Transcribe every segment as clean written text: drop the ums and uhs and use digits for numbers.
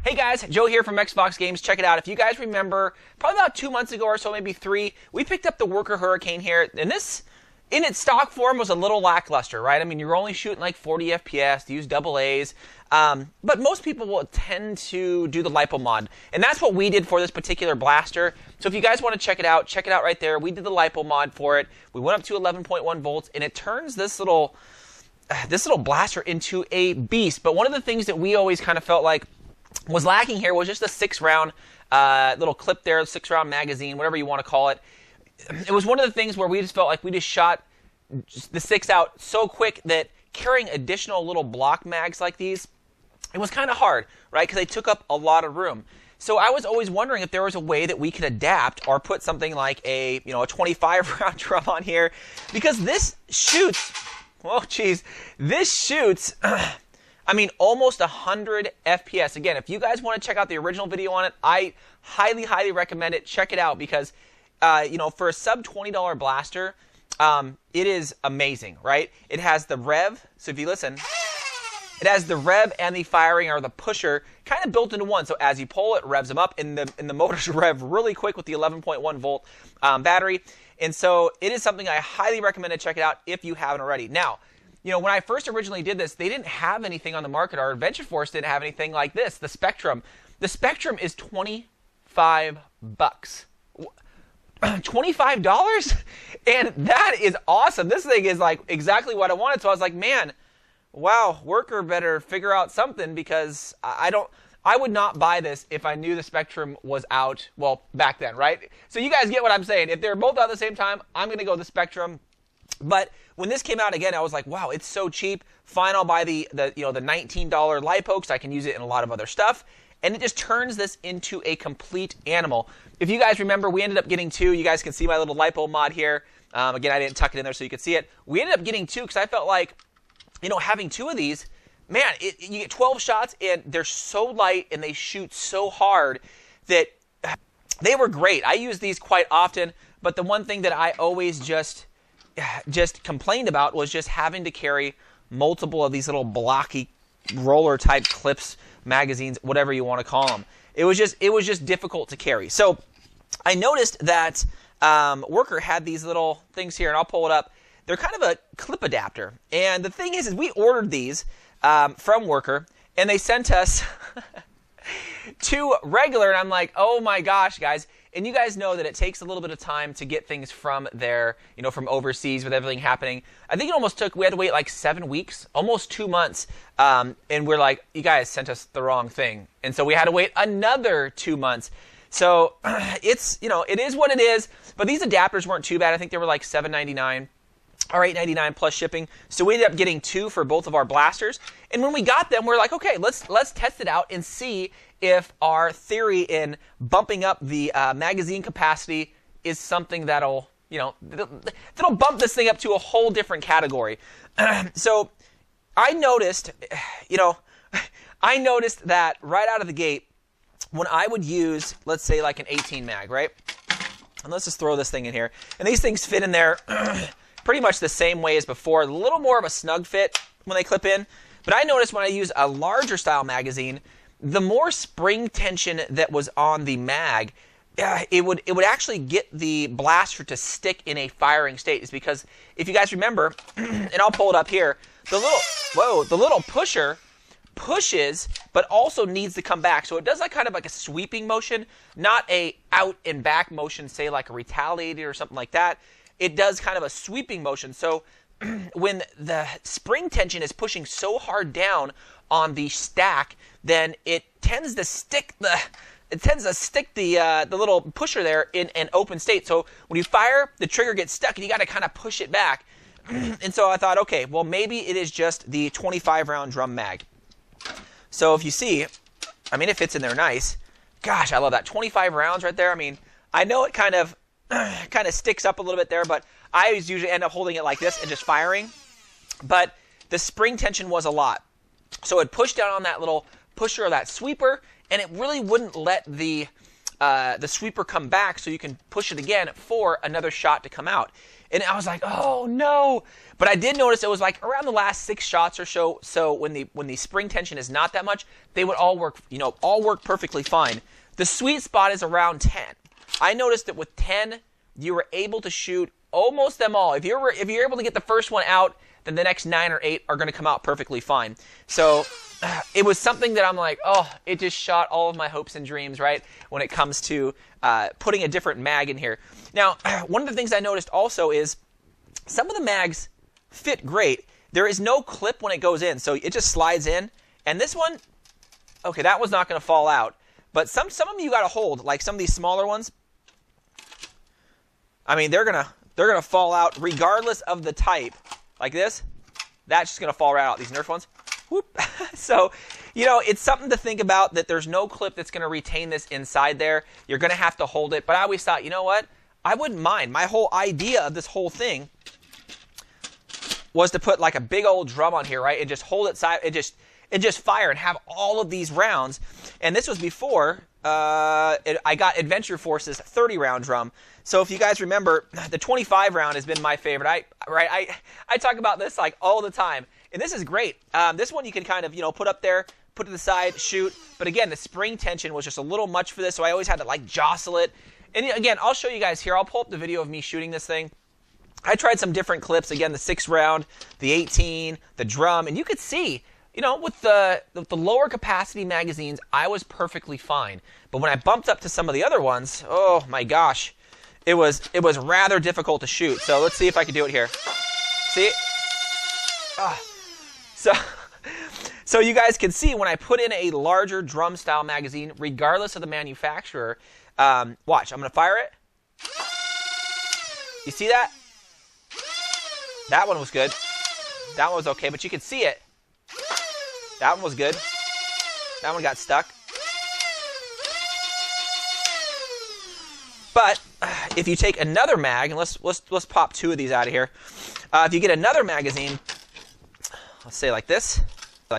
Hey guys, Joe here from XFoxGames. Check it out. If you guys remember, probably about 2 months ago or so, maybe 3, we picked up the Worker Hurricane here, and this, in its stock form, was a little lackluster, right? I mean, you're only shooting like 40 FPS, use AA's, but most people will tend to do the lipo mod, and that's what we did for this particular blaster. So if you guys want to check it out right there. We did the lipo mod for it. We went up to 11.1 volts, and it turns this little blaster into a beast. But one of the things that we always kind of felt like was lacking here was just a 6-round little clip there, 6-round magazine, whatever you want to call it. It was one of the things where we just felt like we just shot the 6 out so quick that carrying additional little block mags like these, it was kind of hard, right? Because they took up a lot of room. So I was always wondering if there was a way that we could adapt or put something like a 25-round drum on here, because this shoots, oh geez, this shoots I mean, almost 100 FPS. Again, if you guys want to check out the original video on it, I highly, highly recommend it. Check it out because, for a sub-$20 blaster, it is amazing, right? It has the rev, so if you listen, it has the rev and the firing or the pusher kind of built into one. So as you pull, it revs them up, and the motors rev really quick with the 11.1 volt battery. And so it is something I highly recommend to check it out if you haven't already. Now, when I first originally did this, they didn't have anything on the market. Our Adventure Force didn't have anything like this, the Spectrum. The Spectrum is $25. $25? And that is awesome. This thing is like exactly what I wanted. So I was like, man, wow, Worker better figure out something, because I would not buy this if I knew the Spectrum was out, well, back then, right? So you guys get what I'm saying. If they're both out at the same time, I'm going to go the Spectrum. But when this came out again, I was like, wow, it's so cheap. Fine, I'll buy the $19 lipo because I can use it in a lot of other stuff. And it just turns this into a complete animal. If you guys remember, we ended up getting 2. You guys can see my little lipo mod here. Again, I didn't tuck it in there so you could see it. We ended up getting 2 because I felt like, having 2 of these, man, you get 12 shots, and they're so light and they shoot so hard that they were great. I use these quite often, but the one thing that I always just complained about was just having to carry multiple of these little blocky roller type clips, magazines, whatever you want to call them. It was just difficult to carry. So I noticed that Worker had these little things here, and I'll pull it up. They're kind of a clip adapter. And the thing is we ordered these from Worker, and they sent us 2 regular, and I'm like, oh my gosh, guys. And you guys know that it takes a little bit of time to get things from there, from overseas with everything happening. I think we had to wait like 7 weeks, almost 2 months. And we're like, you guys sent us the wrong thing. And so we had to wait another 2 months. So it's, it is what it is. But these adapters weren't too bad. I think they were like $7.99 or $8.99 plus shipping. So we ended up getting 2 for both of our blasters. And when we got them, we're like, okay, let's test it out and see if our theory in bumping up the magazine capacity is something that'll bump this thing up to a whole different category. So I noticed that right out of the gate, when I would use, let's say, like an 18 mag, right? And let's just throw this thing in here. And these things fit in there pretty much the same way as before. A little more of a snug fit when they clip in. But I noticed when I use a larger style magazine, the more spring tension that was on the mag, it would actually get the blaster to stick in a firing state. It's because, if you guys remember, and I'll pull it up here, the little pusher pushes, but also needs to come back. So it does kind of like a sweeping motion, not a out and back motion, say like a retaliator or something like that. It does kind of a sweeping motion. So when the spring tension is pushing so hard down on the stack, then it tends to stick the little pusher there in an open state. So when you fire, the trigger gets stuck, and you got to kind of push it back. And so I thought, okay, well, maybe it is just the 25-round drum mag. So if you see, I mean, it fits in there nice. Gosh, I love that. 25 rounds right there. I mean, I know it kind of sticks up a little bit there, but I always usually end up holding it like this and just firing. But the spring tension was a lot. So it pushed down on that little pusher or that sweeper, and it really wouldn't let the sweeper come back so you can push it again for another shot to come out. And I was like, oh no. But I did notice it was like around the last 6 shots or so. So when the spring tension is not that much, they would all work, all work perfectly fine. The sweet spot is around 10. I noticed that with 10, you were able to shoot almost them all. If you're able to get the first one out, then the next 9 or 8 are going to come out perfectly fine. So it was something that I'm like, oh, it just shot all of my hopes and dreams, right, when it comes to putting a different mag in here. Now, one of the things I noticed also is some of the mags fit great. There is no clip when it goes in, so it just slides in. And this one, okay, that was not going to fall out. But some of them you got to hold, like some of these smaller ones. I mean, they're gonna fall out regardless of the type. Like this, that's just gonna fall right out. These Nerf ones, whoop. So, it's something to think about that there's no clip that's gonna retain this inside there. You're gonna have to hold it. But I always thought, you know what? I wouldn't mind. My whole idea of this whole thing was to put like a big old drum on here, right, and just hold it side, and just fire and have all of these rounds. And this was before I got Adventure Force's 30-round drum. So if you guys remember, the 25 round has been my favorite. I talk about this like all the time, and this is great. This one you can kind of put up there, put to the side, shoot. But again, the spring tension was just a little much for this, so I always had to like jostle it. And again, I'll show you guys here. I'll pull up the video of me shooting this thing. I tried some different clips. Again, the 6 round, the 18, the drum, and you could see, with the lower capacity magazines, I was perfectly fine. But when I bumped up to some of the other ones, oh my gosh, it was rather difficult to shoot. So let's see if I can do it here. See? So you guys can see when I put in a larger drum style magazine, regardless of the manufacturer, watch, I'm going to fire it. You see that? That one was good. That one was okay, but you can see it. That one was good. That one got stuck. But if you take another mag, and let's pop 2 of these out of here. If you get another magazine, let's say like this,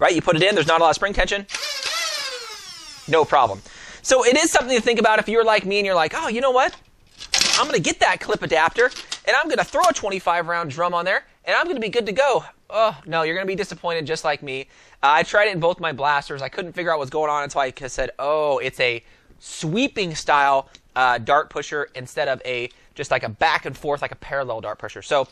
right? You put it in. There's not a lot of spring tension. No problem. So it is something to think about if you're like me and you're like, oh, you know what? I'm going to get that clip adapter, and I'm going to throw a 25-round drum on there, and I'm going to be good to go. Oh, no, you're going to be disappointed just like me. I tried it in both my blasters. I couldn't figure out what's going on until I said, oh, it's a sweeping style dart pusher instead of just like a back and forth, like a parallel dart pusher. So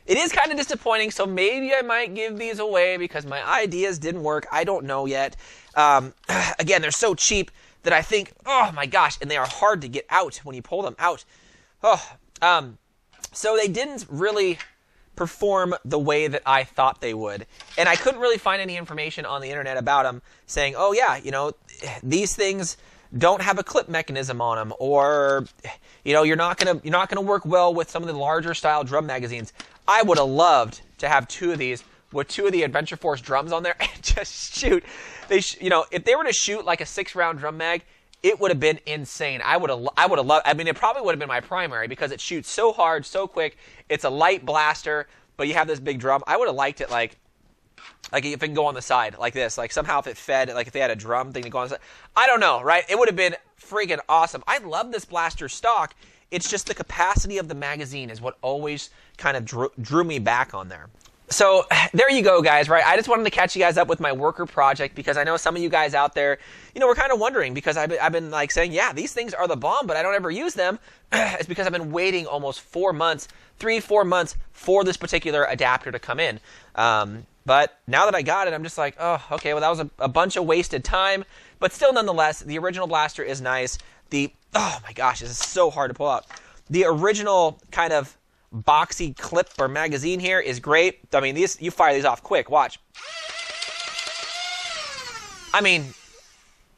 it is kind of disappointing, so maybe I might give these away because my ideas didn't work. I don't know yet. Again, they're so cheap that I think, oh my gosh, and they are hard to get out when you pull them out. So they didn't really perform the way that I thought they would. And I couldn't really find any information on the internet about them saying, oh yeah, these things don't have a clip mechanism on them, or you're not gonna work well with some of the larger style drum magazines. I would have loved to have 2 of these with 2 of the Adventure Force drums on there and just shoot. If they were to shoot like a 6-round drum mag, it would have been insane. I would have loved. I mean, it probably would have been my primary because it shoots so hard, so quick. It's a light blaster, but you have this big drum. I would have liked it like if it can go on the side like this, like somehow if it fed, like if they had a drum thing to go on the side. I don't know, right? It would have been freaking awesome. I love this blaster stock. It's just the capacity of the magazine is what always kind of drew me back on there. So there you go, guys, right? I just wanted to catch you guys up with my worker project because I know some of you guys out there, were kind of wondering because I've been like saying, yeah, these things are the bomb, but I don't ever use them. It's because I've been waiting almost 4 months, 3-4 months for this particular adapter to come in. But now that I got it, I'm just like, oh, okay, well, that was a bunch of wasted time. But still, nonetheless, the original blaster is nice. Oh my gosh, this is so hard to pull out. The original kind of boxy clip or magazine here is great. I mean, you fire these off quick. Watch. I mean,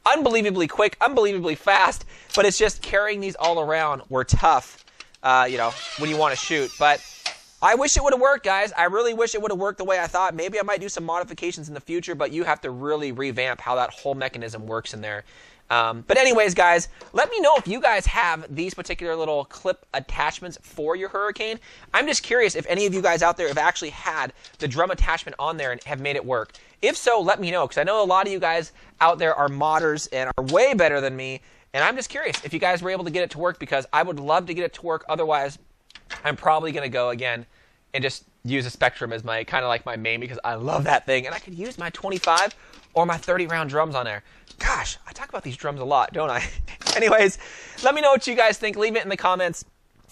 unbelievably quick, unbelievably fast, but it's just carrying these all around were tough, when you want to shoot. But I wish it would have worked, guys. I really wish it would have worked the way I thought. Maybe I might do some modifications in the future, but you have to really revamp how that whole mechanism works in there. But anyways, guys, let me know if you guys have these particular little clip attachments for your Hurricane. I'm just curious if any of you guys out there have actually had the drum attachment on there and have made it work. If so, let me know, because I know a lot of you guys out there are modders and are way better than me, and I'm just curious if you guys were able to get it to work, because I would love to get it to work. Otherwise, I'm probably going to go again and just use a Spectrum as my kind of like my main because I love that thing. And I could use my 25 or my 30 round drums on there. Gosh, I talk about these drums a lot, don't I? Anyways, let me know what you guys think. Leave it in the comments.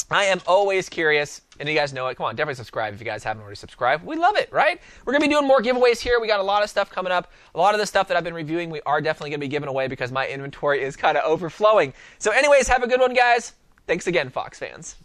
I am always curious, and you guys know it. Come on, definitely subscribe if you guys haven't already subscribed. We love it, right? We're going to be doing more giveaways here. We got a lot of stuff coming up. A lot of the stuff that I've been reviewing, we are definitely going to be giving away because my inventory is kind of overflowing. So anyways, have a good one, guys. Thanks again, Fox fans.